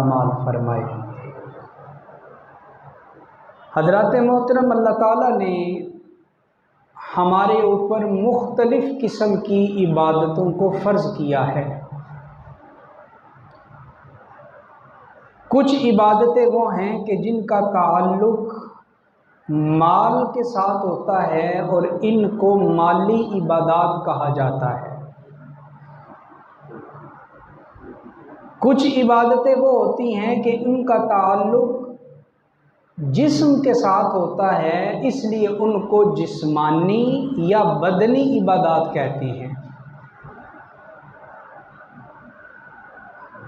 माल फरमाए। हज़रात मोहतरम, अल्लाह ताला ने हमारे ऊपर मुख्तलिफ़ किस्म की इबादतों को फ़र्ज़ किया है। कुछ इबादतें वो हैं कि जिनका ताल्लुक़ माल के साथ होता है और इनको माली इबादत कहा जाता है। कुछ इबादतें वो होती हैं कि इनका ताल्लुक़ जिस्म के साथ होता है, इसलिए उनको जिस्मानी या बदनी इबादत कहते हैं।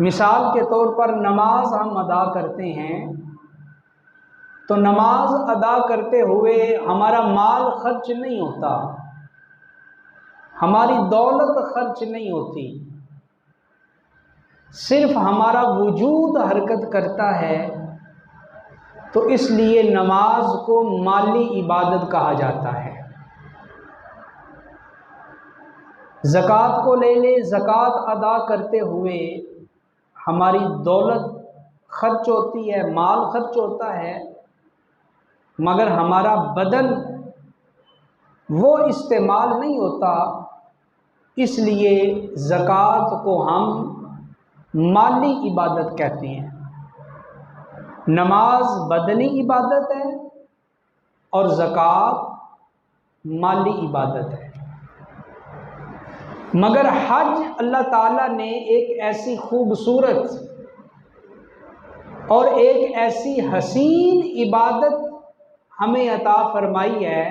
मिसाल के तौर पर नमाज हम अदा करते हैं तो नमाज अदा करते हुए हमारा माल खर्च नहीं होता, हमारी दौलत खर्च नहीं होती, सिर्फ हमारा वजूद हरकत करता है। तो इसलिए नमाज को माली इबादत कहा जाता है। ज़कात को ले ले, ज़कात अदा करते हुए हमारी दौलत खर्च होती है, माल खर्च होता है, मगर हमारा बदन वो इस्तेमाल नहीं होता। इसलिए ज़कात को हम माली इबादत कहते हैं। नमाज बदनी इबादत है और ज़कात माली इबादत है। मगर हज अल्लाह ताला ने एक ऐसी खूबसूरत और एक ऐसी हसीन इबादत हमें अता फरमाई है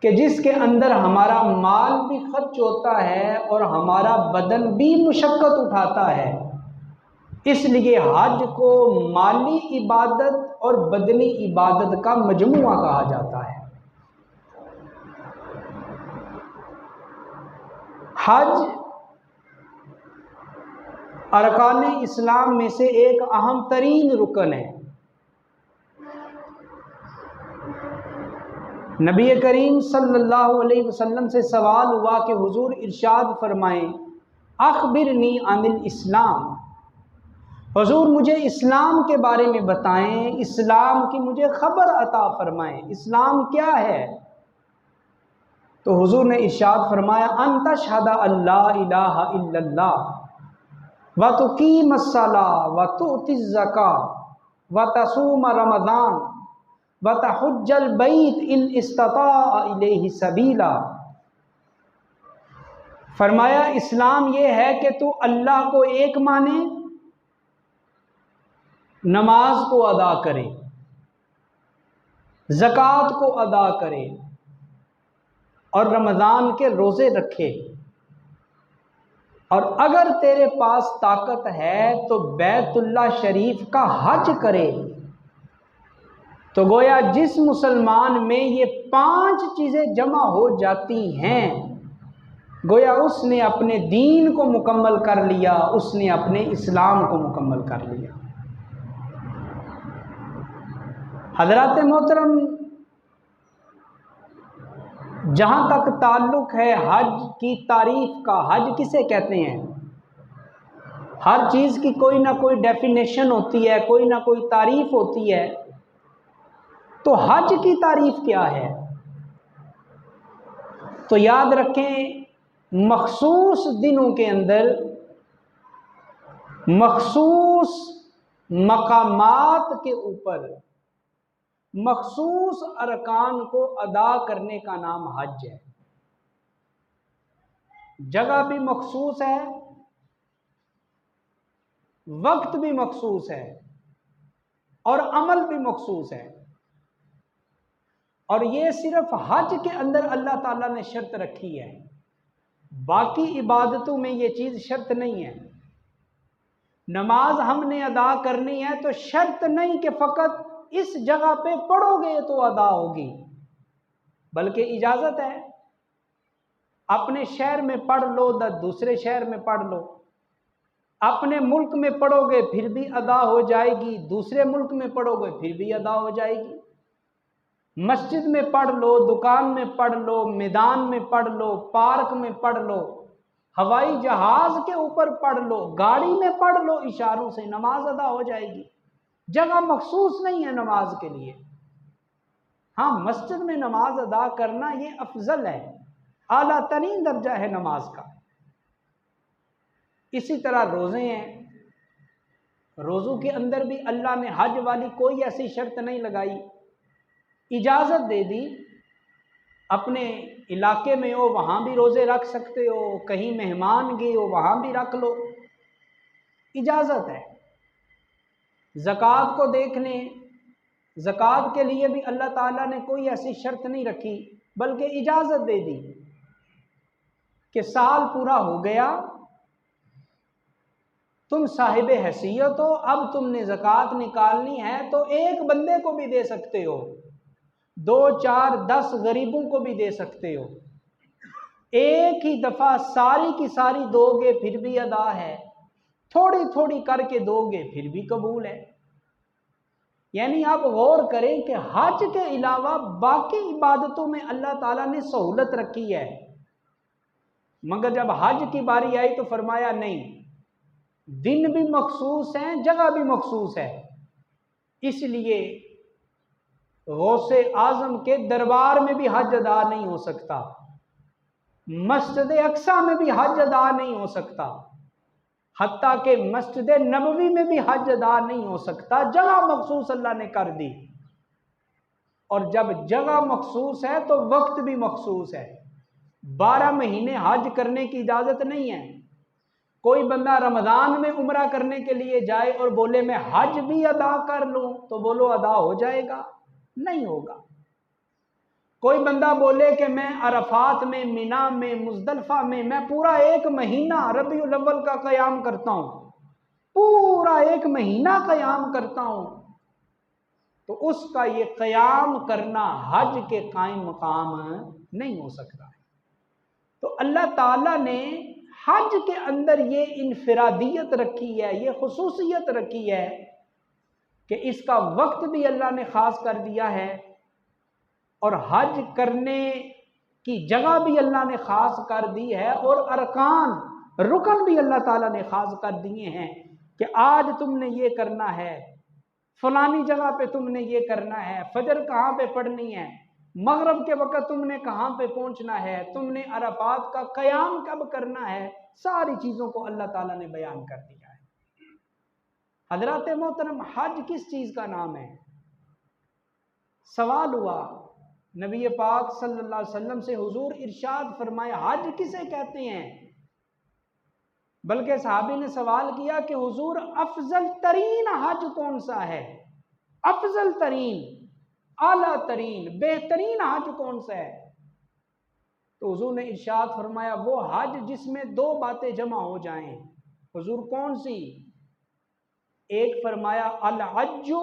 कि जिसके अंदर हमारा माल भी खर्च होता है और हमारा बदन भी मुशक्क़त उठाता है। इसलिए हज को माली इबादत और बदनी इबादत का मजमुआ कहा जाता है। हज अरकाने इस्लाम में से एक अहम तरीन रुकन है। नबी करीम सल्लल्लाहु अलैहि वसल्लम से सवाल हुआ कि हुजूर इरशाद फरमाएं, अखबिरनी अनिल इस्लाम, हुजूर मुझे इस्लाम के बारे में बताएं, इस्लाम की मुझे खबर अता फरमाएं, इस्लाम क्या है? तो हुजूर ने इरशाद फरमाया, अन तशहदा अल्ला इलाहा इल्लल्लाह व तुकीमस सला व तुअतिज़ ज़का व तसूम रमज़ान व तहुज्जल बैत इन इस्तता इलैहि सबीला। फरमाया इस्लाम ये है कि तू अल्लाह को एक माने, नमाज को अदा करे, ज़कात को अदा करे और रमज़ान के रोज़े रखे, और अगर तेरे पास ताकत है तो बैतुल्लाह शरीफ का हज करे। तो गोया जिस मुसलमान में ये 5 चीज़ें जमा हो जाती हैं, गोया उसने अपने दीन को मुकम्मल कर लिया, उसने अपने इस्लाम को मुकम्मल कर लिया। हज़रात मोहतरम, जहाँ तक ताल्लुक़ है हज की तारीफ़ का, हज किसे कहते हैं? हर चीज़ की कोई ना कोई डेफिनेशन होती है, कोई ना कोई तारीफ़ होती है। तो हज की तारीफ़ क्या है? तो याद रखें, मखसूस दिनों के अंदर मखसूस मकामात के ऊपर मखसूस अरकान को अदा करने का नाम हज है। जगह भी मखसूस है, वक्त भी मखसूस है और अमल भी मखसूस है। और ये सिर्फ हज के अंदर अल्लाह ताला ने शर्त रखी है, बाकी इबादतों में ये चीज़ शर्त नहीं है। नमाज हमने अदा करनी है तो शर्त नहीं कि फ़कत इस जगह पे पढ़ोगे तो अदा होगी, बल्कि इजाज़त है। अपने शहर में पढ़ लो, दूसरे शहर में पढ़ लो। अपने मुल्क में पढ़ोगे फिर भी अदा हो जाएगी, दूसरे मुल्क में पढ़ोगे फिर भी अदा हो जाएगी। मस्जिद में पढ़ लो, दुकान में पढ़ लो, मैदान में पढ़ लो, पार्क में पढ़ लो, हवाई जहाज के ऊपर पढ़ लो, गाड़ी में पढ़ लो, इशारों से नमाज अदा हो जाएगी। जगह मखसूस नहीं है नमाज के लिए। हाँ, मस्जिद में नमाज अदा करना ये अफजल है, आला तरीन दर्जा है नमाज का। इसी तरह रोज़े हैं, रोज़ों के अंदर भी अल्लाह ने हज वाली कोई ऐसी शर्त नहीं लगाई, इजाज़त दे दी। अपने इलाके में हो वहाँ भी रोज़े रख सकते हो, कहीं मेहमान गए हो वहाँ भी रख लो, इजाज़त है। ज़कात को देख लें, ज़कात के लिए भी अल्लाह ताला ने कोई ऐसी शर्त नहीं रखी, बल्कि इजाज़त दे दी कि साल पूरा हो गया, तुम साहिब हैसियत हो, अब तुमने ज़कात निकालनी है तो एक बंदे को भी दे सकते हो, 2, 4, 10 गरीबों को भी दे सकते हो। एक ही दफ़ा सारी की सारी दोगे फिर भी अदा है, थोड़ी थोड़ी करके दोगे फिर भी कबूल है। यानी आप गौर करें कि हज के अलावा बाकी इबादतों में अल्लाह ताला ने सहूलत रखी है, मगर जब हज की बारी आई तो फरमाया नहीं, दिन भी मखसूस हैं, जगह भी मखसूस है। इसलिए गौसे आजम के दरबार में भी हज अदा नहीं हो सकता, मस्जिद अक्सा में भी हज अदा नहीं हो सकता, हत्ता के मस्जिद नबवी में भी हज अदा नहीं हो सकता। जगह मखसूस अल्लाह ने कर दी, और जब जगह मखसूस है तो वक्त भी मखसूस है। 12 महीने हज करने की इजाज़त नहीं है। कोई बंदा रमज़ान में उम्रा करने के लिए जाए और बोले मैं हज भी अदा कर लूँ, तो बोलो अदा हो जाएगा? नहीं होगा। कोई बंदा बोले कि मैं अरफात में, मिना में, मुज़दलिफ़ा में मैं पूरा 1 महीना रबीउल अव्वल का क़याम करता हूँ, पूरा 1 महीना क़याम करता हूँ, तो उसका ये क़याम करना हज के कायम मकाम नहीं हो सकता। तो अल्लाह ताला ने हज के अंदर ये इनफरादियत रखी है, ये खुसूसियत रखी है कि इसका वक्त भी अल्लाह ने ख़ास कर दिया है, और हज करने की जगह भी अल्लाह ने ख़ास कर दी है, और अरकान, रुकन भी अल्लाह ताला ने ख़ास कर दिए हैं कि आज तुमने ये करना है, फलानी जगह पे तुमने ये करना है, फजर कहाँ पे पढ़नी है, मगरब के वक़्त तुमने कहाँ पे पहुँचना है, तुमने अरफात का क़याम कब करना है, सारी चीज़ों को अल्लाह ताला ने बयान कर दिया है। हज़रात मोहतरम, हज किस चीज़ का नाम है? सवाल हुआ नबी पाक सल्लल्लाहु अलैहि वसल्लम से, हुजूर इरशाद फरमाया हज किसे कहते हैं? बल्कि सहाबी ने सवाल किया कि हुजूर अफजल तरीन हज कौन सा है? अफजल तरीन, आला तरीन, बेहतरीन हज कौन सा है? तो हुजूर ने इरशाद फरमाया वो हज जिसमें 2 बातें जमा हो जाएं। हुजूर कौन सी? एक फरमाया अल हज्जु,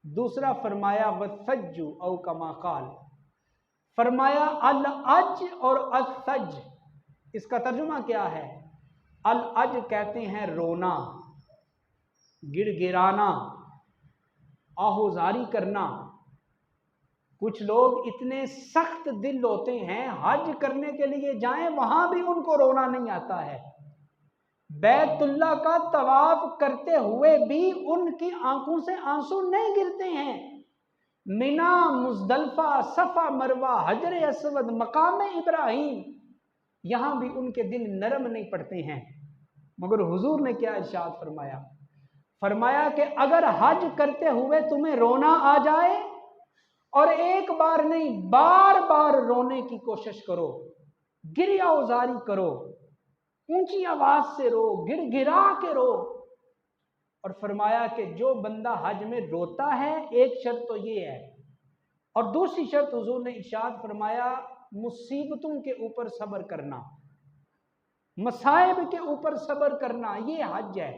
दूसरा फरमाया वसज्जु औ कमा काल। फरमाया अल अज और असज, इसका तर्जुमा क्या है? अल अज कहते हैं रोना, गिड़गिड़ाना, आहोजारी करना। कुछ लोग इतने सख्त दिल होते हैं, हज करने के लिए जाएं वहां भी उनको रोना नहीं आता है। बैतुल्लाह का तवाफ करते हुए भी उनकी आंखों से आंसू नहीं गिरते हैं। मिना, मुज़दलिफ़ा, सफ़ा, मरवा, हजर अस्वद, मकाम इब्राहिम, यहां भी उनके दिल नरम नहीं पड़ते हैं। मगर हुजूर ने क्या इरशाद फरमाया? फरमाया कि अगर हज करते हुए तुम्हें रोना आ जाए, और एक बार नहीं बार बार रोने की कोशिश करो, गिरिया उजारी करो, ऊंची आवाज से रो, गिड़गिड़ा के रो। और फरमाया कि जो बंदा हज में रोता है, एक शर्त तो ये है, और दूसरी शर्त हुजूर ने इरशाद फरमाया मुसीबतों के ऊपर सब्र करना, मसाइब के ऊपर सब्र करना, ये हज है।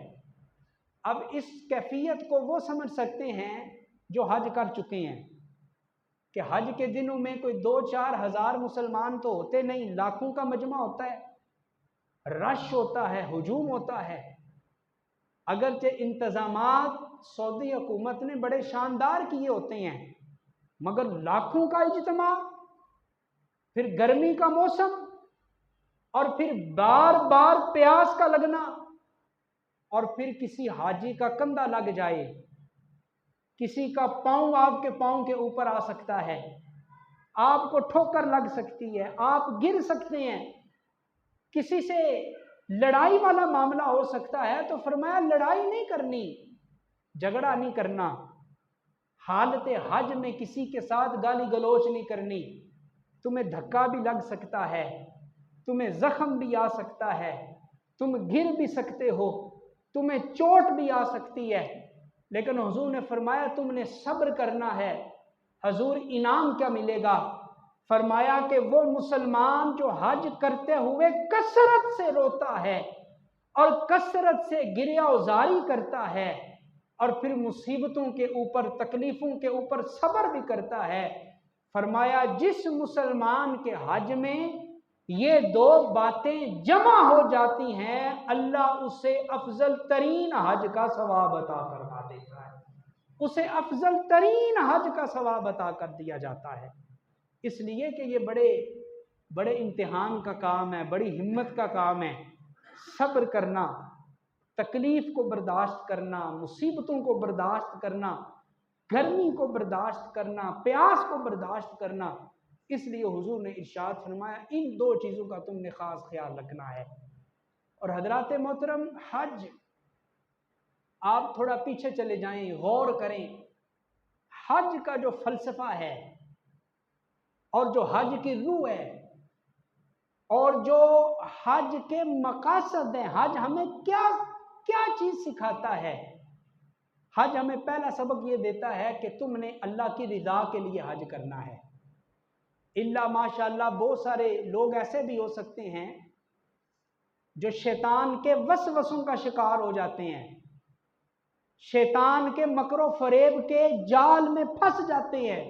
अब इस कैफियत को वो समझ सकते हैं जो हज कर चुके हैं कि हज के दिनों में कोई 2-4 हज़ार मुसलमान तो होते नहीं, लाखों का मजमा होता है, रश होता है, हुजूम होता है। अगरचे इंतजामात सऊदी हुकूमत ने बड़े शानदार किए होते हैं, मगर लाखों का इज्तिमा, फिर गर्मी का मौसम, और फिर बार बार प्यास का लगना, और फिर किसी हाजी का कंधा लग जाए, किसी का पांव आपके पांव के ऊपर आ सकता है, आपको ठोकर लग सकती है, आप गिर सकते हैं, किसी से लड़ाई वाला मामला हो सकता है। तो फरमाया लड़ाई नहीं करनी, झगड़ा नहीं करना, हालत हज में किसी के साथ गाली गलोच नहीं करनी। तुम्हें धक्का भी लग सकता है, तुम्हें जख्म भी आ सकता है, तुम गिर भी सकते हो, तुम्हें चोट भी आ सकती है, लेकिन हुजूर ने फरमाया तुमने सब्र करना है। हुजूर इनाम क्या मिलेगा? फरमाया कि वो मुसलमान जो हज करते हुए कसरत से रोता है और कसरत से गिरियाउजारी करता है और फिर मुसीबतों के ऊपर, तकलीफों के ऊपर सब्र भी करता है, फरमाया जिस मुसलमान के हज में ये दो बातें जमा हो जाती हैं, अल्लाह उसे अफजल तरीन हज का सवाब अता फरमा देता है, उसे अफजल तरीन हज का सवाब अता कर दिया जाता है। इसलिए कि ये बड़े बड़े इम्तिहान का काम है, बड़ी हिम्मत का काम है। सब्र करना, तकलीफ को बर्दाश्त करना, मुसीबतों को बर्दाश्त करना, गर्मी को बर्दाश्त करना, प्यास को बर्दाश्त करना। इसलिए हुजूर ने इरशाद फरमाया इन दो चीज़ों का तुमने ख़ास ख्याल रखना है। और हजरात मोहतरम, हज, आप थोड़ा पीछे चले जाएं, गौर करें, हज का जो फ़लसफ़ा है और जो हज की रूह है और जो हज के मकासद हैं, हज हमें क्या क्या चीज़ सिखाता है। हज हमें पहला सबक ये देता है कि तुमने अल्लाह की रिज़ा के लिए हज करना है। इल्ला माशाअल्लाह बहुत सारे लोग ऐसे भी हो सकते हैं जो शैतान के वसवसों का शिकार हो जाते हैं, शैतान के मकरो फरेब के जाल में फंस जाते हैं,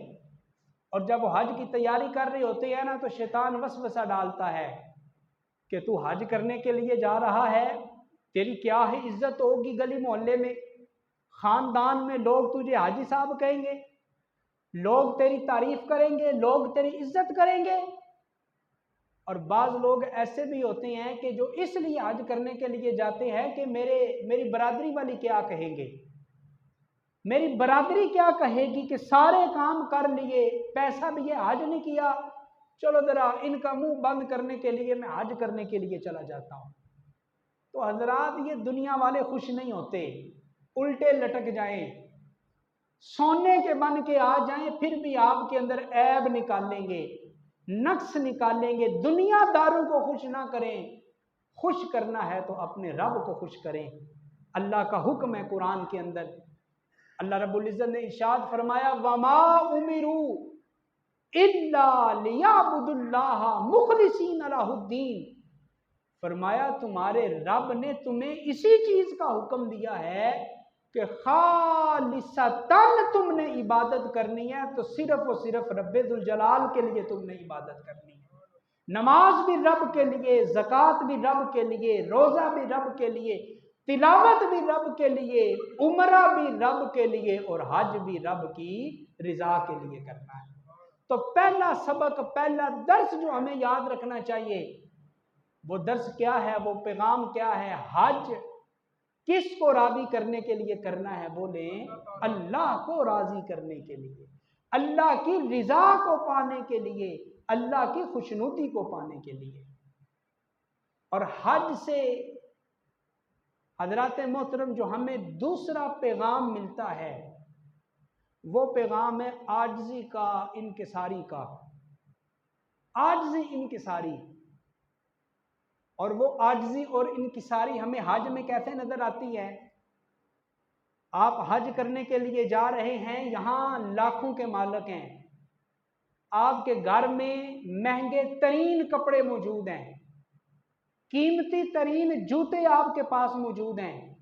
और जब वो हज की तैयारी कर रहे होते हैं ना, तो शैतान वसवसा डालता है कि तू हज करने के लिए जा रहा है, तेरी क्या है इज्जत होगी गली मोहल्ले में, खानदान में लोग तुझे हाजी साहब कहेंगे, लोग तेरी तारीफ करेंगे, लोग तेरी इज्जत करेंगे। और बाज़ लोग ऐसे भी होते हैं कि जो इसलिए हज करने के लिए जाते हैं कि मेरी बरादरी वाली क्या कहेंगे, मेरी बरादरी क्या कहेगी कि सारे काम कर लिए, पैसा भी है, हज नहीं किया, चलो जरा इनका मुंह बंद करने के लिए मैं हज करने के लिए चला जाता हूं। तो हजरात, ये दुनिया वाले खुश नहीं होते, उल्टे लटक जाएं, सोने के बन के आ जाएं, फिर भी आपके अंदर ऐब निकालेंगे, नक्स निकालेंगे। दुनियादारों को खुश ना करें, खुश करना है तो अपने रब को खुश करें। अल्लाह का हुक्म है कुरान के अंदर, अल्लाह रब्बुल इज्जत ने इरशाद फरमाया वमा उमिरू इल्ला लियाबुदुल्लाह मुखलिसीन लहुद्दीन, फरमाया तुम्हारे रब ने तुम्हें इसी चीज का हुक्म दिया है कि खालिसतन तुमने इबादत करनी है, तो सिर्फ और सिर्फ रब्बे दुल जलाल के लिए तुमने इबादत करनी है। नमाज भी रब के लिए, ज़कात भी रब के लिए, रोज़ा भी रब के लिए, तिलावत भी रब के लिए, उमरा भी रब के लिए, और हज भी रब की रिजा के लिए करना है। तो पहला सबक, पहला दर्स जो हमें याद रखना चाहिए, वो दर्स क्या है, वो पैगाम क्या है? हज किसको राजी करने के लिए करना है? बोले अल्लाह को राजी करने के लिए, अल्लाह की रिजा को पाने के लिए, अल्लाह की खुशनुदी को पाने के लिए। और हज से हजरात मोहतरम जो हमें दूसरा पैगाम मिलता है, वो पैगाम है आजिज़ी का, इनकिसारी का, आजिज़ी इनकिसारी। और वो आजिज़ी और इनकिसारी हमें हज में कैसे नजर आती है? आप हज करने के लिए जा रहे हैं, यहां लाखों के मालिक हैं, आपके घर में महंगे तरीन कपड़े मौजूद हैं, कीमती तरीन जूते आपके पास मौजूद हैं,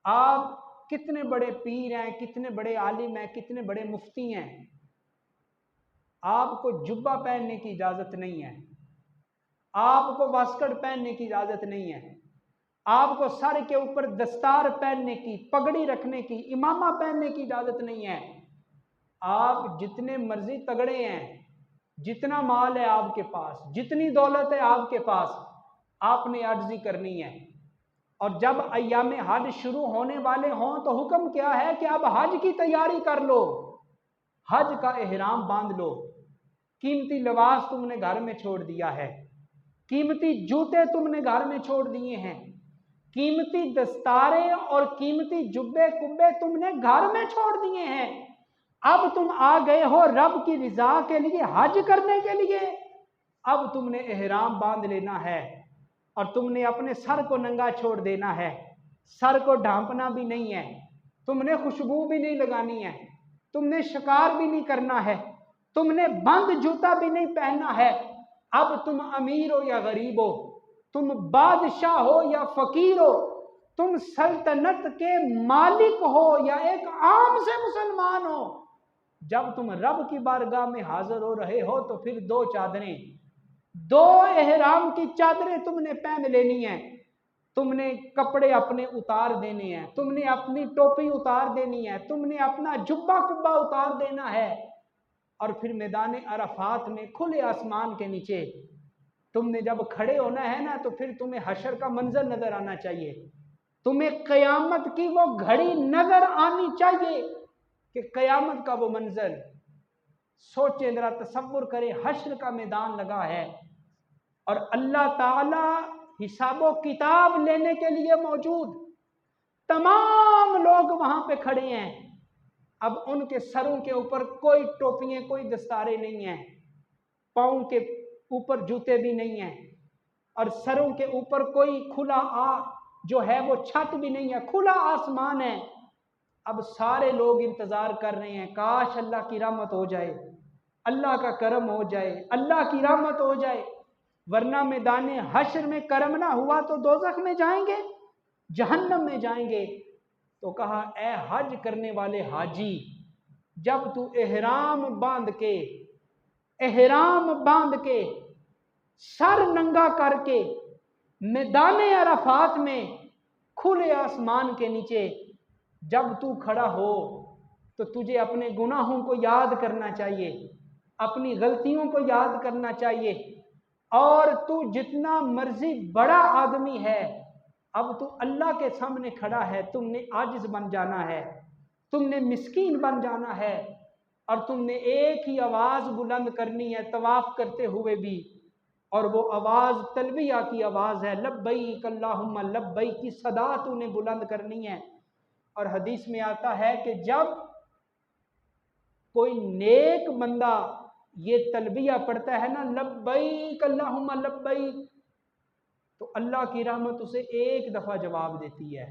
आप कितने बड़े पीर हैं, कितने बड़े आलिम हैं, कितने बड़े मुफ्ती हैं, आपको जुब्बा पहनने की इजाजत नहीं है, आपको वास्कट पहनने की इजाजत नहीं है, आपको सर के ऊपर दस्तार पहनने की, पगड़ी रखने की, इमामा पहनने की इजाजत नहीं है। आप जितने मर्जी तगड़े हैं, जितना माल है आपके पास, जितनी दौलत है आपके पास, आपने अर्जी करनी है। और जब अय्याम हज शुरू होने वाले हों तो हुक्म क्या है कि अब हज की तैयारी कर लो, हज का एहराम बांध लो। कीमती लिबास तुमने घर में छोड़ दिया है, कीमती जूते तुमने घर में छोड़ दिए हैं, कीमती दस्तारे और कीमती जुब्बे कुब्बे तुमने घर में छोड़ दिए हैं। अब तुम आ गए हो रब की रिजा के लिए, हज करने के लिए। अब तुमने एहराम बांध लेना है और तुमने अपने सर को नंगा छोड़ देना है, सर को ढांपना भी नहीं है, तुमने खुशबू भी नहीं लगानी है, तुमने शिकार भी नहीं करना है, तुमने बंद जूता भी नहीं पहनना है। अब तुम अमीर हो या गरीब हो, तुम बादशाह हो या फकीर हो, तुम सल्तनत के मालिक हो या एक आम से मुसलमान हो, जब तुम रब की बारगाह में हाजिर हो रहे हो तो फिर दो चादरें, दो एहराम की चादरें तुमने पहन लेनी है। तुमने कपड़े अपने उतार देने हैं, तुमने अपनी टोपी उतार देनी है, तुमने अपना जुब्बा कुब्बा उतार देना है। और फिर मैदान अरफात में खुले आसमान के नीचे तुमने जब खड़े होना है ना, तो फिर तुम्हें हशर का मंजर नजर आना चाहिए, तुम्हें कयामत की वो घड़ी नजर आनी चाहिए कि कयामत का वो मंजर। सोचे जरा, तसव्वुर करे, हश्र का मैदान लगा है और अल्लाह ताला हिसाबो किताब लेने के लिए मौजूद, तमाम लोग वहां पे खड़े हैं। अब उनके सरों के ऊपर कोई टोपियां, कोई दस्तारे नहीं है, पाँव के ऊपर जूते भी नहीं है, और सरों के ऊपर कोई खुला जो है वो छत भी नहीं है, खुला आसमान है। अब सारे लोग इंतजार कर रहे हैं, काश अल्लाह की रहमत हो जाए, अल्लाह का करम हो जाए, अल्लाह की रहमत हो जाए, वरना मैदान हश्र में करम ना हुआ तो दोज़ख में जाएंगे, जहन्नम में जाएंगे। तो कहा, ए हज करने वाले हाजी, जब तू एहराम बांध के सर नंगा करके मैदान अरफात में खुले आसमान के नीचे जब तू खड़ा हो, तो तुझे अपने गुनाहों को याद करना चाहिए, अपनी गलतियों को याद करना चाहिए। और तू जितना मर्जी बड़ा आदमी है, अब तू अल्लाह के सामने खड़ा है, तुमने आजिज बन जाना है, तुमने मिस्कीन बन जाना है, और तुमने एक ही आवाज बुलंद करनी है तवाफ करते हुए भी, और वो आवाज तलबिया की आवाज है, लब्बैक अल्लाहुम्मा लब्बैक की सदा तूने बुलंद करनी है। और हदीस में आता है कि जब कोई नेक बंदा ये तलबिया पढ़ता है ना, लब्बैक अल्लाहुम्मा लब्बैक, तो अल्लाह की रहमत उसे एक दफा जवाब देती है।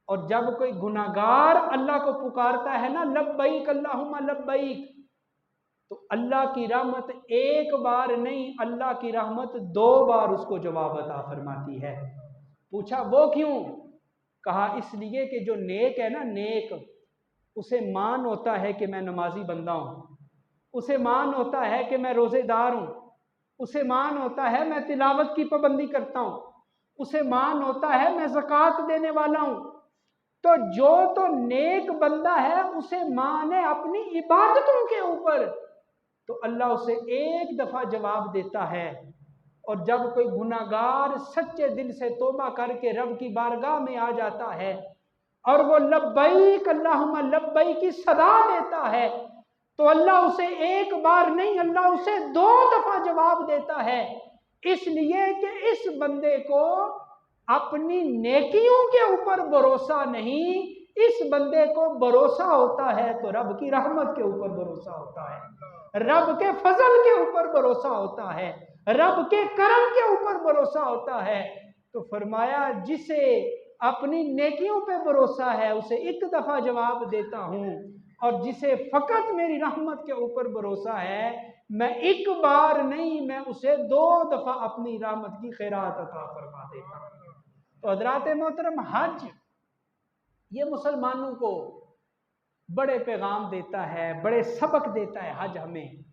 और जब कोई गुनाहगार अल्लाह को पुकारता है ना, लब्बैक अल्लाहुम्मा लब्बैक, तो अल्लाह की रहमत एक बार नहीं, अल्लाह की रहमत 2 बार उसको जवाब अता फरमाती है। पूछा वो क्यों? कहा इसलिए कि जो नेक है ना, नेक, उसे मान होता है कि मैं नमाजी बंदा हूँ, उसे मान होता है कि मैं रोज़ेदार हूँ, उसे मान होता है मैं तिलावत की पाबंदी करता हूँ, उसे मान होता है मैं ज़कात देने वाला हूँ। तो जो तो नेक बंदा है उसे मान है अपनी इबादतों के ऊपर, तो अल्लाह उसे एक दफ़ा जवाब देता है। और जब कोई गुनाहगार सच्चे दिल से तौबा करके रब की बारगाह में आ जाता है और वो लब्बैक अल्लाहुम्मा लब्बैक की सदा देता है, तो अल्लाह उसे एक बार नहीं, अल्लाह उसे 2 दफा जवाब देता है। इसलिए कि इस बंदे को अपनी नेकियों के ऊपर भरोसा नहीं, इस बंदे को भरोसा होता है तो रब की रहमत के ऊपर भरोसा होता है, रब के फजल के ऊपर भरोसा होता है, रब के करम के ऊपर भरोसा होता है। तो फरमाया जिसे अपनी नेकियों पे भरोसा है उसे एक दफा जवाब देता हूँ, और जिसे फकत मेरी रहमत के ऊपर भरोसा है मैं एक बार नहीं, मैं उसे 2 दफा अपनी रहमत की खैरात अता फरमा देता हूँ। तो हज़रात मोहतरम, हज ये मुसलमानों को बड़े पैगाम देता है, बड़े सबक देता है हज हमें।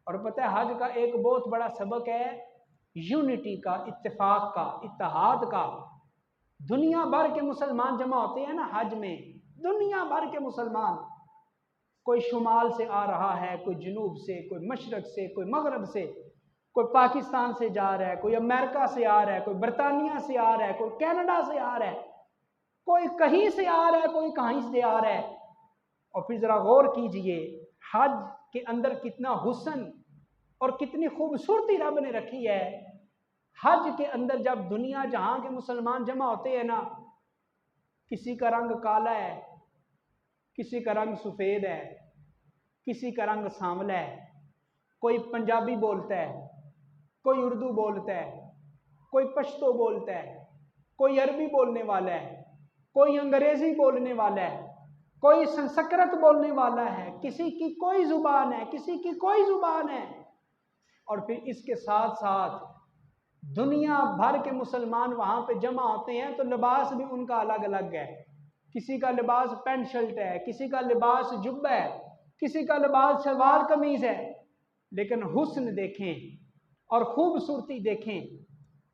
और पता है हज का एक बहुत बड़ा सबक है यूनिटी का, इत्तेफाक का, इत्तेहाद का। दुनिया भर के मुसलमान जमा होते हैं ना हज में, दुनिया भर के मुसलमान, कोई शुमाल से आ रहा है, कोई जनूब से, कोई मशरक से, कोई मगरब से, कोई पाकिस्तान से जा रहा है, कोई अमेरिका से आ रहा है, कोई बरतानिया से आ रहा है, कोई कनाडा से आ रहा है, कोई कहीं से आ रहा है, कोई कहीं से आ रहा है। और फिर जरा गौर कीजिए हज के अंदर कितना हुस्न और कितनी खूबसूरती रब ने रखी है। हज के अंदर जब दुनिया जहां के मुसलमान जमा होते हैं ना, किसी का रंग काला है, किसी का रंग सफ़ेद है, किसी का रंग सांवला है, कोई पंजाबी बोलता है, कोई उर्दू बोलता है, कोई पश्तो बोलता है, कोई अरबी बोलने वाला है, कोई अंग्रेजी बोलने वाला है, कोई संस्कृत बोलने वाला है, किसी की कोई जुबान है, किसी की कोई जुबान है। और फिर इसके साथ साथ दुनिया भर के मुसलमान वहां पे जमा होते हैं तो लिबास भी उनका अलग अलग है। किसी का लिबास पैंट शर्ट है, किसी का लिबास जुब्बा है, किसी का लिबास सलवार कमीज है। लेकिन हुस्न देखें और खूबसूरती देखें,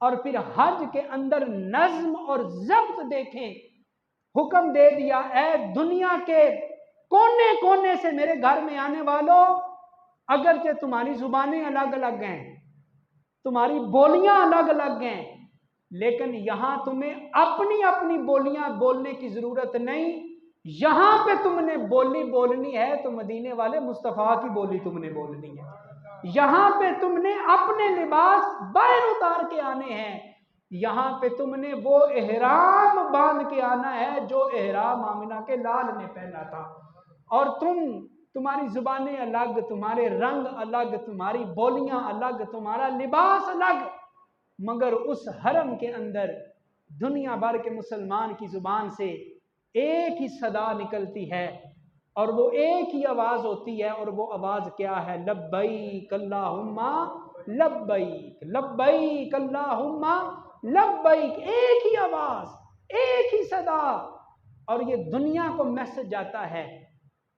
और फिर हज के अंदर नज्म और ज़ब्त देखें। हुक्म दे दिया, ऐ दुनिया के कोने कोने से मेरे घर में आने वालों, अगरचे तुम्हारी जुबानें अलग अलग हैं, तुम्हारी बोलियां अलग अलग हैं, लेकिन यहां तुम्हें अपनी अपनी बोलियां बोलने की जरूरत नहीं। यहां पे तुमने बोली बोलनी है तो मदीने वाले मुस्तफा की बोली तुमने बोलनी है। यहां पे तुमने अपने लिबास बाहर उतार के आने हैं। यहां पे तुमने वो एहराम बांध के आना है जो एहराम आमिना के लाल ने पहना था। और तुम्हारी जुबानें अलग, तुम्हारे रंग अलग, तुम्हारी बोलियां अलग, तुम्हारा लिबास अलग, मगर उस हरम के अंदर दुनिया भर के मुसलमान की जुबान से एक ही सदा निकलती है और वो एक ही आवाज होती है। और वो आवाज क्या है? लब्बैक अल्लाहुम्मा लब्बैक, लब्बैक अल्लाहुम्मा लब्बैक। एक ही आवाज, एक ही सदा। और ये दुनिया को मैसेज जाता है,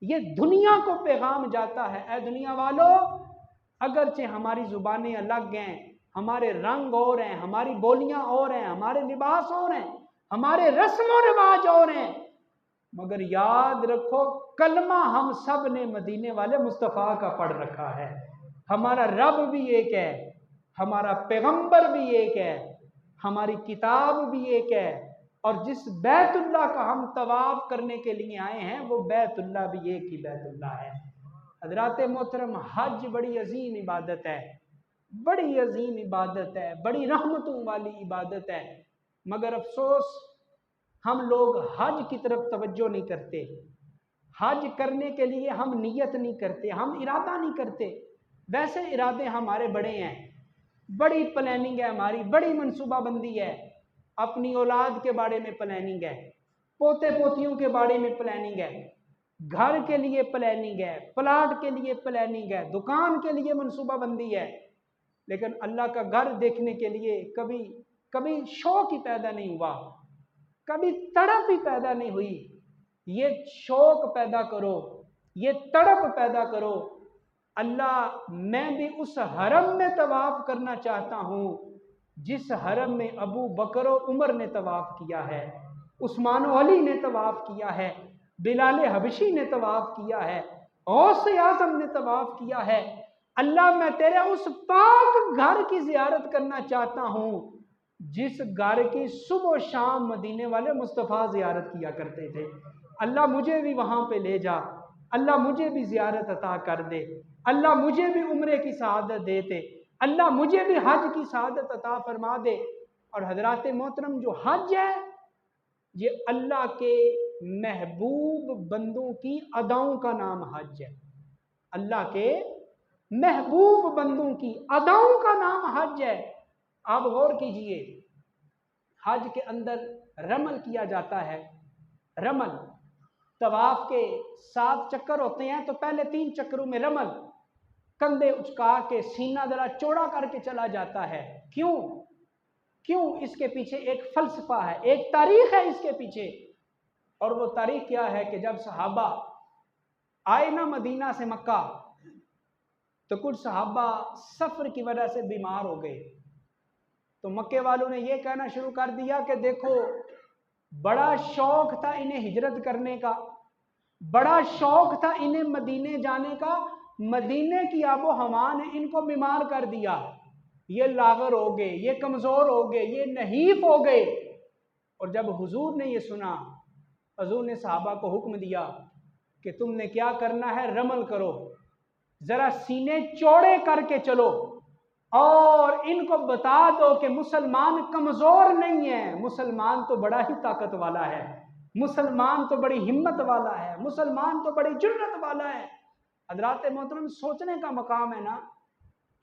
ये दुनिया को पैगाम जाता है, ऐ दुनिया वालों, अगरचे हमारी जुबानें अलग हैं, हमारे रंग और हैं, हमारी बोलियां और हैं, हमारे लिबास और हैं, हमारे रस्म रिवाज और हैं, मगर याद रखो कलमा हम सब ने मदीने वाले मुस्तफ़ा का पढ़ रखा है। हमारा रब भी एक है, हमारा पैगंबर भी एक है, हमारी किताब भी एक है, और जिस बैतुल्लाह का हम तवाफ करने के लिए आए हैं वो बैतुल्लाह भी एक ही बैतुल्लाह है। हज़रात मोहतरम, हज बड़ी अजीम इबादत है, बड़ी अजीम इबादत है, बड़ी रहमतों वाली इबादत है, मगर अफसोस हम लोग हज की तरफ तवज्जो नहीं करते। हज करने के लिए हम नियत नहीं करते, हम इरादा नहीं करते। वैसे इरादे हमारे बड़े हैं, बड़ी प्लानिंग है हमारी, बड़ी मनसूबाबंदी है, अपनी औलाद के बारे में प्लानिंग है, पोते पोतियों के बारे में प्लानिंग है, घर के लिए प्लानिंग है, प्लाट के लिए प्लानिंग है, दुकान के लिए मनसूबाबंदी है। लेकिन अल्लाह का घर देखने के लिए कभी कभी शौक ही पैदा नहीं हुआ, कभी तड़प ही पैदा नहीं हुई। ये शौक पैदा करो, ये तड़प पैदा करो। अल्लाह, मैं भी उस हरम में तवाफ करना चाहता हूँ जिस हरम में अबू बकर और उमर ने तवाफ किया है, उस्मान अली ने तवाफ किया है, बिलाल हबशी ने तवाफ किया है, गौसे आज़म ने तवाफ किया है। अल्लाह, मैं तेरे उस पाक घर की ज़ियारत करना चाहता हूँ जिस घर की सुबह शाम मदीने वाले मुस्तफ़ा ज़ियारत किया करते थे। अल्लाह, मुझे भी वहाँ पे ले जा, अल्लाह मुझे भी ज़ियारत अता कर दे, अल्लाह मुझे भी उम्रे की शहादत दे दे, अल्लाह मुझे भी हज की शहादत अता फरमा दे। और हज़रात मोहतरम, जो हज है ये अल्लाह के महबूब बंदों की अदाओं का नाम हज है। अल्लाह के महबूब बंदों की अदाओं का नाम हज है। आप गौर कीजिए, हज के अंदर रमल किया जाता है। रमल, तवाफ के 7 चक्कर होते हैं तो पहले 3 चक्करों में रमल, कंधे उचका के सीना जरा चौड़ा करके चला जाता है। क्यों? इसके पीछे एक फलसफा है, एक तारीख है इसके पीछे। और वो तारीख क्या है कि जब सहाबा आए ना मदीना से मक्का, तो कुछ सहाबा सफर की वजह से बीमार हो गए। तो मक्के वालों ने यह कहना शुरू कर दिया कि देखो, बड़ा शौक था इन्हें हिजरत करने का, बड़ा शौक था इन्हें मदीने जाने का, मदीने की आबो हवा ने इनको बीमार कर दिया। ये लागर हो गए, ये कमज़ोर हो गए, ये नहीफ हो गए। और जब हुजूर ने ये सुना, हुजूर ने सहाबा को हुक्म दिया कि तुमने क्या करना है, रमल करो, ज़रा सीने चौड़े करके चलो और इनको बता दो कि मुसलमान कमज़ोर नहीं है, मुसलमान तो बड़ा ही ताकत वाला है, मुसलमान तो बड़ी हिम्मत वाला है, मुसलमान तो बड़ी जुर्रत वाला है। हज़रात मोहतरम, सोचने का मकाम है ना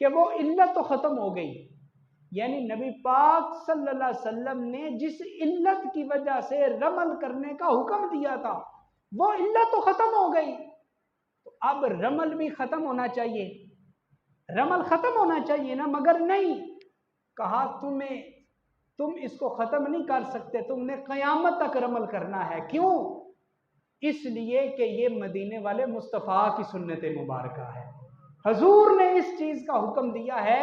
कि वो इल्लत तो ख़त्म हो गई, यानी नबी पाक सल्लल्लाहु अलैहि वसल्लम ने जिस इल्लत की वजह से रमल करने का हुक्म दिया था वो इल्लत तो ख़त्म हो गई, तो अब रमल भी ख़त्म होना चाहिए, रमल ख़त्म होना चाहिए ना। मगर नहीं, कहा तुम इसको ख़त्म नहीं कर सकते, तुमने क़यामत तक रमल करना है। क्यों? इसलिए कि ये मदीने वाले मुस्तफ़ा की सुन्नत मुबारक है, हजूर ने इस चीज़ का हुक्म दिया है।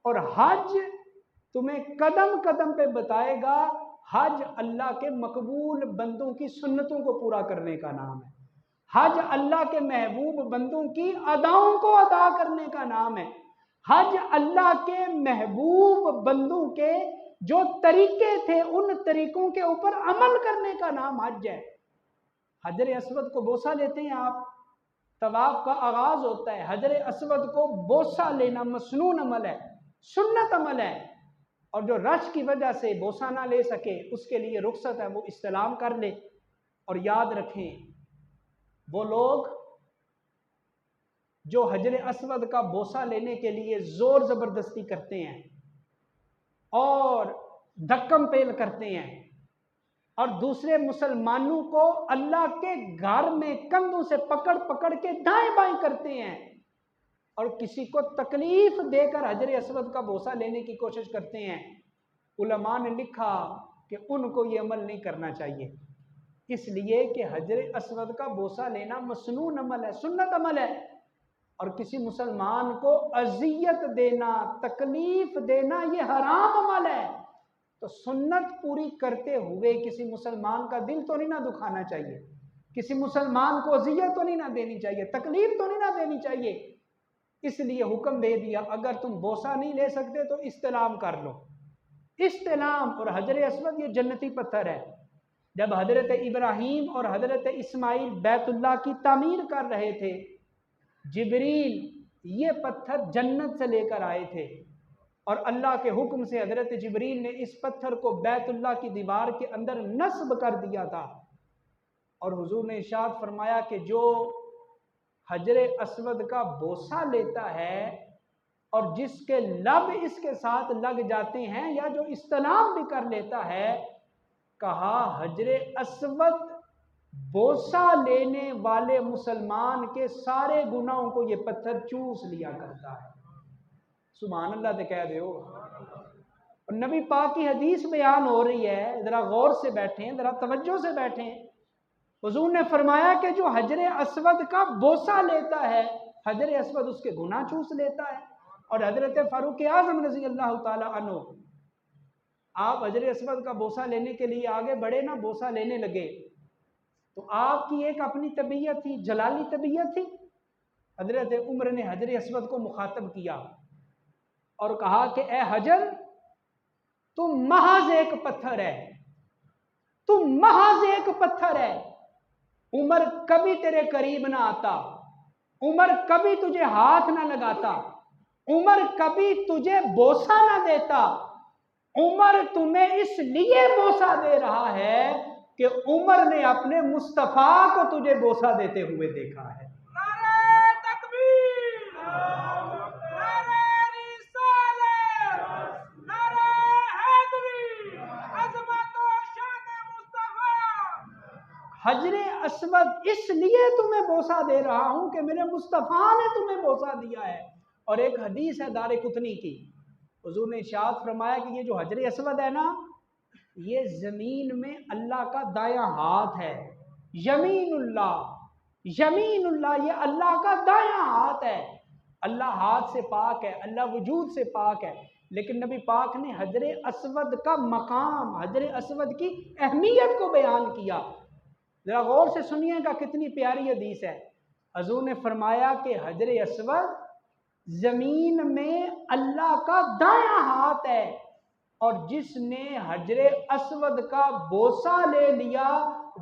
और हज तुम्हें कदम कदम पे बताएगा, हज अल्लाह के मकबूल बंदों की सुन्नतों को पूरा करने का नाम है, हज अल्लाह के महबूब बंदों की अदाओं को अदा करने का नाम है, हज अल्लाह के महबूब बंदों के जो तरीके थे उन तरीकों के ऊपर अमल करने का नाम हज है। हजर अस्वद को बोसा लेते हैं आप, तवाफ का आगाज होता है, हजर अस्वद को बोसा लेना मसनून अमल है, सुन्नत अमल है। और जो रश की वजह से बोसा ना ले सके उसके लिए रुख्सत है, वो इस्लाम कर ले। और याद रखें, वो लोग जो हजर अस्वद का बोसा लेने के लिए जोर जबरदस्ती करते हैं और धक्कम पेल करते हैं और दूसरे मुसलमानों को अल्लाह के घर में कंधों से पकड़ पकड़ के दाएं बाएं करते हैं और किसी को तकलीफ देकर हजर अस्वद का बोसा लेने की कोशिश करते हैं, उलमा ने लिखा कि उनको ये अमल नहीं करना चाहिए, इसलिए कि हजर अस्वद का बोसा लेना मसनून अमल है, सुन्नत अमल है। और किसी मुसलमान को अजियत देना, तकलीफ देना, ये हराम अमल है। तो सुन्नत पूरी करते हुए किसी मुसलमान का दिल तो नहीं ना दुखाना चाहिए, किसी मुसलमान को अजियत तो नहीं ना देनी चाहिए, तकलीफ तो नहीं ना देनी चाहिए। इसलिए हुक्म दे दिया, अगर तुम बोसा नहीं ले सकते तो इस्तेलाम कर लो। इस्तेलाम और हजर अस्वद ये जन्नती पत्थर है। जब हजरत इब्राहीम और हजरत इस्माइल बैतुल्लाह की तामीर कर रहे थे, जिब्रील ये पत्थर जन्नत से लेकर आए थे और अल्लाह के हुक्म से हजरत जिब्रील ने इस पत्थर को बैतुल्लाह की दीवार के अंदर नस्ब कर दिया था। और हुजूर ने इरशाद फरमाया कि जो हजर अस्वद का बोसा लेता है और जिसके लब इसके साथ लग जाते हैं या जो इस्तेलाम भी कर लेता है, कहा हजर अस्वद बोसा लेने वाले मुसलमान के सारे गुनाहों को ये पत्थर चूस लिया करता है। सुभान अल्लाह ते कह दो। और नबी पाक की हदीस बयान हो रही है, जरा गौर से बैठें, जरा तवज्जो से बैठें। हुजूर ने फरमाया कि जो हजर अस्वद का बोसा लेता है, हजर अस्वद उसके गुनाह चूस लेता है। और हजरत फारूक आजम रज़ी अल्लाह ताला अन्हु, आप हजर अस्वद का बोसा लेने के लिए आगे बढ़े ना, बोसा लेने लगे तो आपकी एक अपनी तबीयत थी, जलाली तबीयत थी। हजरत उमर ने हजर अस्वद को मुखातब किया और कहा कि ए हजर, तुम महज एक पत्थर है, तुम महज एक पत्थर है। उमर कभी तेरे करीब ना आता, उमर कभी तुझे हाथ ना लगाता, उमर कभी तुझे बोसा ना देता। उमर तुम्हें इसलिए बोसा दे रहा है कि उमर ने अपने मुस्तफा को तुझे बोसा देते हुए देखा है। नारे तकबीर, नारे रिसालत, नारे हैदरी, अज़मत व शान मुस्तफा। हजरे अस्वद इसलिए तुम्हें बोसा दे रहा हूं कि मेरे मुस्तफा ने तुम्हें बोसा दिया है। और एक हदीस है दारे कुतनी की, हुजूर ने इरशाद फरमाया कि ये जो हजरे अस्वद है ना, ये जमीन में अल्लाह का दायां हाथ है। यमीनुल्लाह, यमीनुल्लाह, ये अल्लाह का दायां हाथ है। अल्लाह हाथ से पाक है, अल्लाह वजूद से पाक है। लेकिन नबी पाक ने हजरे अस्वद का मकाम, हजरे अस्वद की अहमियत को बयान किया। जरा गौर से सुनिएगा, कितनी प्यारी हदीस है। हुजूर ने फरमाया कि हजरे अस्वद जमीन में अल्लाह का दायां हाथ है, और जिसने हजरे अस्वद का बोसा ले लिया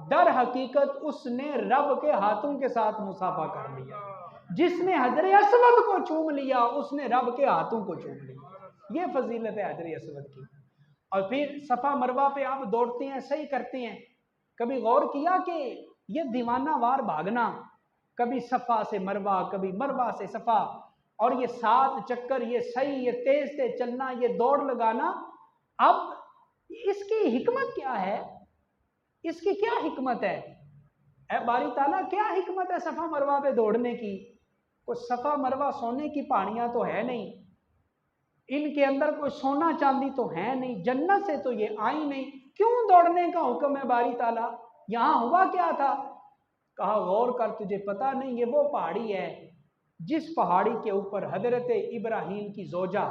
दर हकीकत उसने रब के हाथों के साथ मुसाफा कर लिया। जिसने हजरे अस्वद को चूम लिया उसने रब के हाथों को चूम लिया। ये फजीलत है हजरे अस्वद की। और फिर सफ़ा मरवा पे आप दौड़ते हैं, सही करते हैं, कभी गौर किया कि ये दीवाना वार भागना, कभी सफ़ा से मरवा कभी मरवा से सफ़ा, और ये 7 चक्कर, ये सही, ये तेज तेज चलना, ये दौड़ लगाना, अब इसकी हिकमत क्या है? इसकी क्या हिकमत है? ऐ बारी ताला, क्या हिकमत है सफ़ा मरवा पे दौड़ने की? कोई सफ़ा मरवा सोने की पहाड़ियाँ तो है नहीं, इनके अंदर कोई सोना चांदी तो है नहीं, जन्नत से तो ये आई नहीं, क्यों दौड़ने का हुक्म है बारी ताला? यहाँ हुआ क्या था? कहा गौर कर, तुझे पता नहीं, ये वो पहाड़ी है जिस पहाड़ी के ऊपर हजरत इब्राहीम की जोजा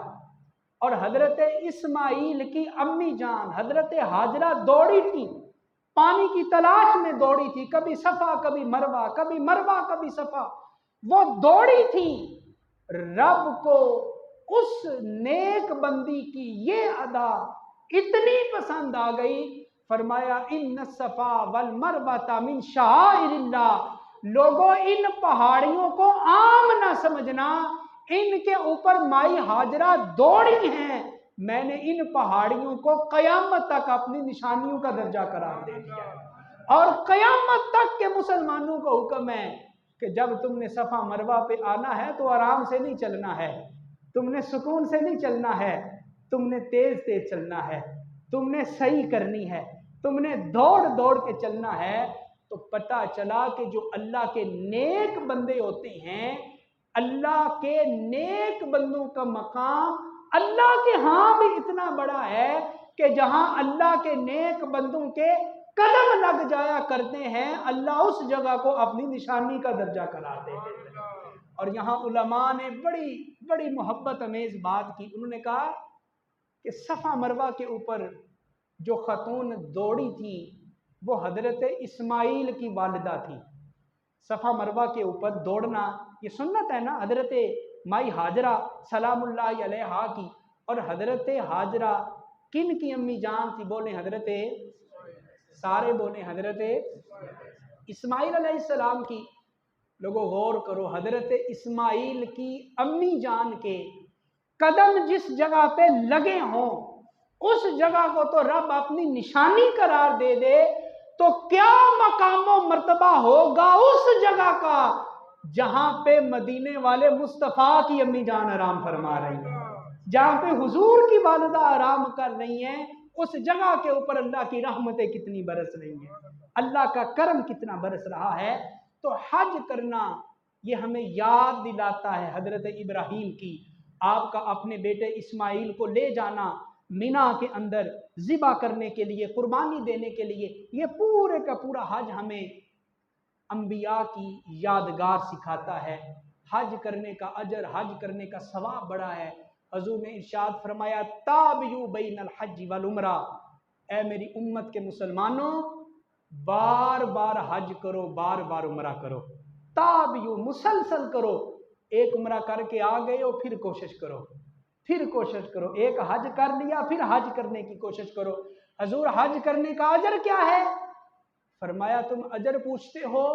और हजरत इस्माइल की अम्मी जान हजरत हाजरा दौड़ी थी, पानी की तलाश में दौड़ी थी, कभी सफ़ा कभी मरवा, कभी मरवा कभी सफ़ा, वो दौड़ी थी। रब को उस नेक बंदी की ये अदा इतनी पसंद आ गई, फरमाया इन्न सफ़ा वल मरवता मिन शाइरिल्लाह, लोगों इन पहाड़ियों को आम ना समझना, इनके ऊपर माई हाजरा दौड़ी हैं, मैंने इन पहाड़ियों को कयामत तक अपनी निशानियों का दर्जा करार दे दिया। और कयामत तक के मुसलमानों को हुक्म है कि जब तुमने सफ़ा मरवा पे आना है तो आराम से नहीं चलना है, तुमने सुकून से नहीं चलना है, तुमने तेज तेज चलना है, तुमने सही करनी है, तुमने दौड़ दौड़ के चलना है। तो पता चला कि जो अल्लाह के नेक बंदे होते हैं, अल्लाह के नेक बंदों का मकाम अल्लाह के यहाँ भी इतना बड़ा है कि जहाँ अल्लाह के नेक बंदों के कदम लग जाया करते हैं, अल्लाह उस जगह को अपनी निशानी का दर्जा करार देते हैं। और यहाँ उलमा ने बड़ी बड़ी मोहब्बत अमेज बात की, उन्होंने कहा कि सफ़ा मरवा के ऊपर जो खतून दौड़ी थी वो हजरत इस्माइल की वालिदा थी। सफ़ा मरवा के ऊपर दौड़ना ये सुन्नत है ना, हजरत माई हाजरा सलामुल्लाह अलैहा की। और हजरत हाजरा किन की अम्मी जान थी? बोले हजरत, सारे बोले हजरत इस्माइल अलैहिस्सलाम की। लोगों गौर करो, हजरत इस्माइल की अम्मी जान के कदम जिस जगह पे लगे हों उस जगह को तो रब अपनी निशानी करार दे दे, तो क्या मकामो मर्तबा होगा उस जगह का जहां पे मदीने वाले मुस्तफ़ा की अम्मी जान आराम फरमा रही है, जहां पे हुजूर की वालिदा आराम कर रही हैं, उस जगह के ऊपर अल्लाह की रहमतें कितनी बरस रही हैं, अल्लाह का करम कितना बरस रहा है। तो हज करना ये हमें याद दिलाता है हजरत इब्राहीम की, आपका अपने बेटे इस्माइल को ले जाना मीना के अंदर ज़िबा करने के लिए, कुर्बानी देने के लिए, ये पूरे का पूरा हज हमें अंबिया की यादगार सिखाता है। हज करने का अजर, हज करने का सवाब बड़ा है। हजूर ने इरशाद फरमाया ताबियु बैनल हज वल उमरा, ए मेरी उम्मत के मुसलमानों, बार बार हज करो, बार बार उमरा करो, ताबियु मुसलसल करो, एक उमरा करके आ गए हो फिर कोशिश करो, फिर कोशिश करो, एक हज कर लिया फिर हज करने की कोशिश करो। हजूर हज करने का अजर क्या है? फरमाया तुम अजर पूछते हो,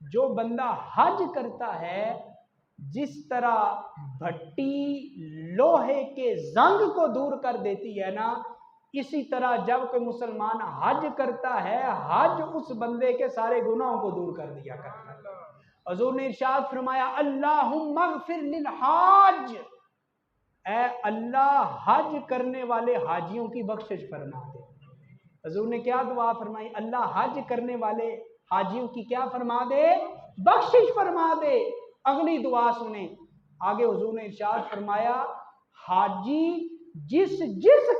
जो बंदा हज करता है जिस तरह भट्टी लोहे के जंग को दूर कर देती है ना, इसी तरह जब कोई मुसलमान हज करता है, हज उस बंदे के सारे गुनाहों को दूर कर दिया करता है। हजूर ने इरशाद फरमाया अल्लाहुम्मा अग़फिर लिल हाज, ऐ अल्लाह हज करने वाले हाजियों की बख्शिश फरमा दे। हजूर ने क्या दुआ फरमाई? अल्लाह हज करने वाले हाजियों की क्या फरमा दे? बख्शिश फरमा दे। अगली दुआ सुने, आगे हुजूर ने इरशाद फरमाया हाजी जिस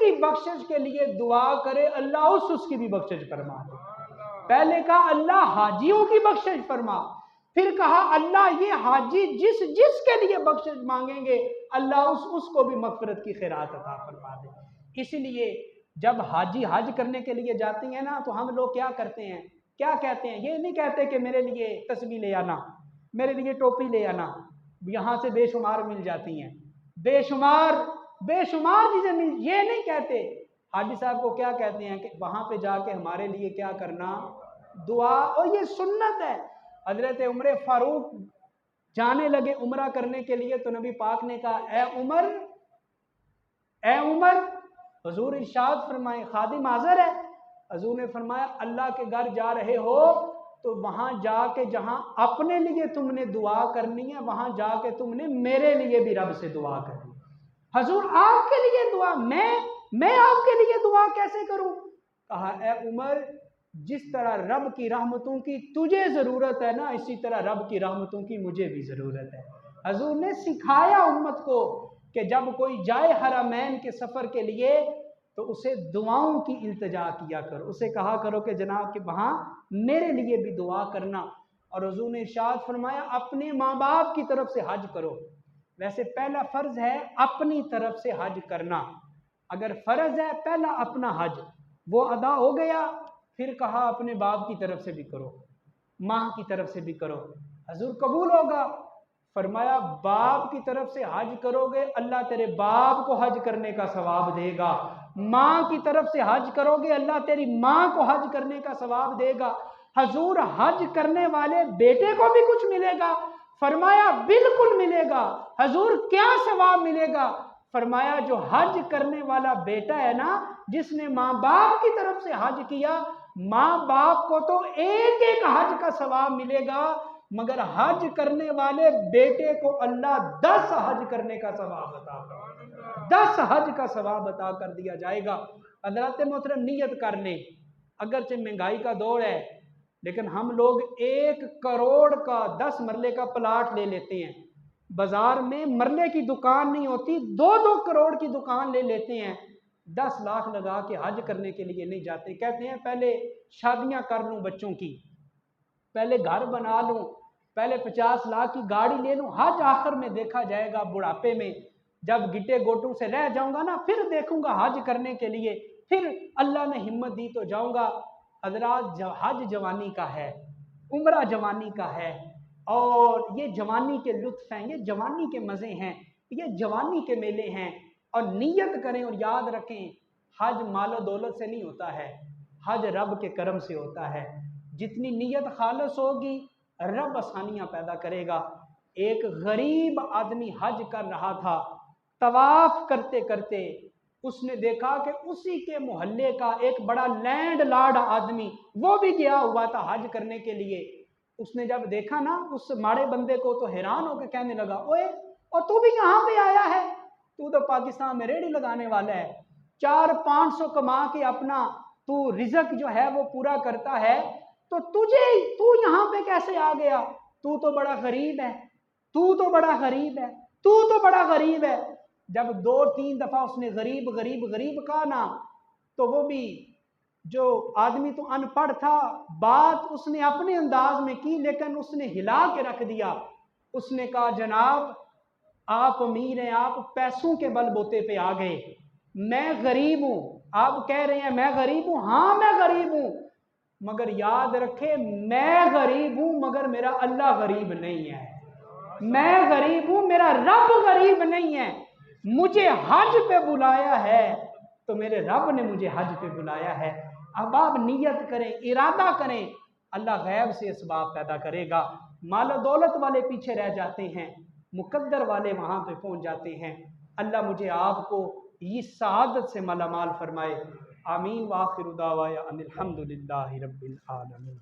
की बख्शिश के लिए दुआ करे अल्लाह उसकी भी बख्शिश फरमा दे। पहले कहा अल्लाह हाजियों की बख्शिश फरमा, फिर कहा अल्लाह ये हाजी जिस के लिए बख्शिश मांगेंगे अल्लाह उसको भी मगफिरत की खैरात अता फरमा दे। इसलिए जब हाजी हज करने के लिए जाती हैं ना, तो हम लोग क्या करते हैं, क्या कहते हैं? ये नहीं कहते कि मेरे लिए तस्बीह ले आना, मेरे लिए टोपी ले आना, यहाँ से बेशुमार मिल जाती हैं, बेशुमार बेशुमार चीज़ें मिल। ये नहीं कहते हाजी साहब को, क्या कहते हैं कि वहाँ पे जाके हमारे लिए क्या करना, दुआ। और ये सुन्नत है। हजरत उमर फारूक जाने लगे उम्रा करने के लिए, तो नबी पाक ने कहा, ए उमर, हुजूर इरशाद फरमाए, खादिम हाज़िर है। हुजूर ने फरमाया, अल्लाह के घर जा रहे हो तो वहां जाके जहां अपने लिए तुमने दुआ करनी है, वहां जाके तुमने मेरे लिए भी रब से दुआ करनी। हुजूर आपके लिए दुआ, मैं आपके लिए दुआ कैसे करूं? कहा, ए उमर, जिस तरह रब की रहमतों की तुझे जरूरत है ना, इसी तरह रब की रहमतों की मुझे भी जरूरत है। हुजूर ने सिखाया उम्मत को कि जब कोई जाए हरमैन के सफर के लिए तो उसे दुआओं की इल्तिजा किया करो, उसे कहा करो कि जनाब कि वहाँ मेरे लिए भी दुआ करना। और हुजूर ने इरशाद फरमाया, अपने माँ बाप की तरफ से हज करो। वैसे पहला फ़र्ज़ है अपनी तरफ से हज करना। अगर फ़र्ज़ है पहला अपना हज, वो अदा हो गया, फिर कहा अपने बाप की तरफ से भी करो, माँ की तरफ से भी करो, हुजूर कबूल होगा। फरमाया, बाप की तरफ से हज करोगे, अल्लाह तेरे बाप को हज करने का सवाब देगा। माँ की तरफ से हज करोगे, अल्लाह तेरी माँ को हज करने का सवाब देगा। हुजूर, हज करने वाले बेटे को भी कुछ मिलेगा? फरमाया, बिल्कुल मिलेगा। हुजूर, क्या सवाब मिलेगा? फरमाया, जो हज करने वाला बेटा है ना, जिसने माँ बाप की तरफ से हज किया, माँ बाप को तो एक एक हज का सवाब मिलेगा, मगर हज करने वाले बेटे को अल्लाह 10 हज करने का सवाब अता कर, 10 हज का सवाब अता कर दिया जाएगा। हज़रात मोहतरम, नियत कर ले। अगरचे महंगाई का दौर है, लेकिन हम लोग 1 करोड़ का 10 मरले का प्लाट ले लेते हैं। बाजार में मरले की दुकान नहीं होती, 2-2 करोड़ की दुकान ले लेते हैं। 10 लाख लगा के हज करने के लिए नहीं जाते। कहते हैं पहले शादियां कर लूं बच्चों की, पहले घर बना लूं, पहले 50 लाख की गाड़ी ले लूं, हज आखिर में देखा जाएगा। बुढ़ापे में जब गिट्टे गोटों से रह जाऊंगा ना, फिर देखूंगा हज करने के लिए, फिर अल्लाह ने हिम्मत दी तो जाऊंगा। हजरात, हज जवानी का है, उम्रा जवानी का है, और ये जवानी के लुत्फ हैं, ये जवानी के मज़े हैं, ये जवानी के मेले हैं। और नीयत करें और याद रखें, हज मालो दौलत से नहीं होता है, हज रब के करम से होता है। जितनी नीयत खालिस होगी, रब आसानियाँ पैदा करेगा। एक गरीब आदमी हज कर रहा था, तवाफ करते करते उसने देखा कि उसी के मोहल्ले का एक बड़ा लैंड लॉर्ड आदमी, वो भी गया हुआ था हज करने के लिए। उसने जब देखा ना उस माड़े बंदे को, तो हैरान होकर कहने लगा, ओए, और तू भी यहाँ पे आया है? तू तो पाकिस्तान में रेडी लगाने वाला है, 400-500 कमा के अपना तू रिज़्क जो है वो पूरा करता है, तो तू यहाँ पे कैसे आ गया? तू तो बड़ा गरीब है, तू तो बड़ा गरीब है, तू तो बड़ा गरीब है। जब 2-3 दफा उसने गरीब गरीब गरीब कहा ना, तो वो भी जो आदमी तो अनपढ़ था, बात उसने अपने अंदाज में की, लेकिन उसने हिला के रख दिया। उसने कहा, जनाब आप अमीर हैं, आप पैसों के बलबूते पे आ गए, मैं गरीब हूं। आप कह रहे हैं मैं गरीब हूं, हाँ मैं गरीब हूं, मगर याद रखे, मैं गरीब हूं मगर मेरा अल्लाह गरीब नहीं है। मैं गरीब हूं, मेरा रब गरीब नहीं है। मुझे हज पे बुलाया है तो मेरे रब ने मुझे हज पे बुलाया है। अब आप नियत करें, इरादा करें, अल्लाह गैब से इसबाब पैदा करेगा। मालो दौलत वाले पीछे रह जाते हैं, मुकद्दर वाले वहां पे पहुंच जाते हैं। अल्लाह मुझे आपको ये सआदत से मालामाल फरमाए। आमीन। व आखिरु दावाया अनिल हम्दुलिल्लाहि रब्बिल आलमीन।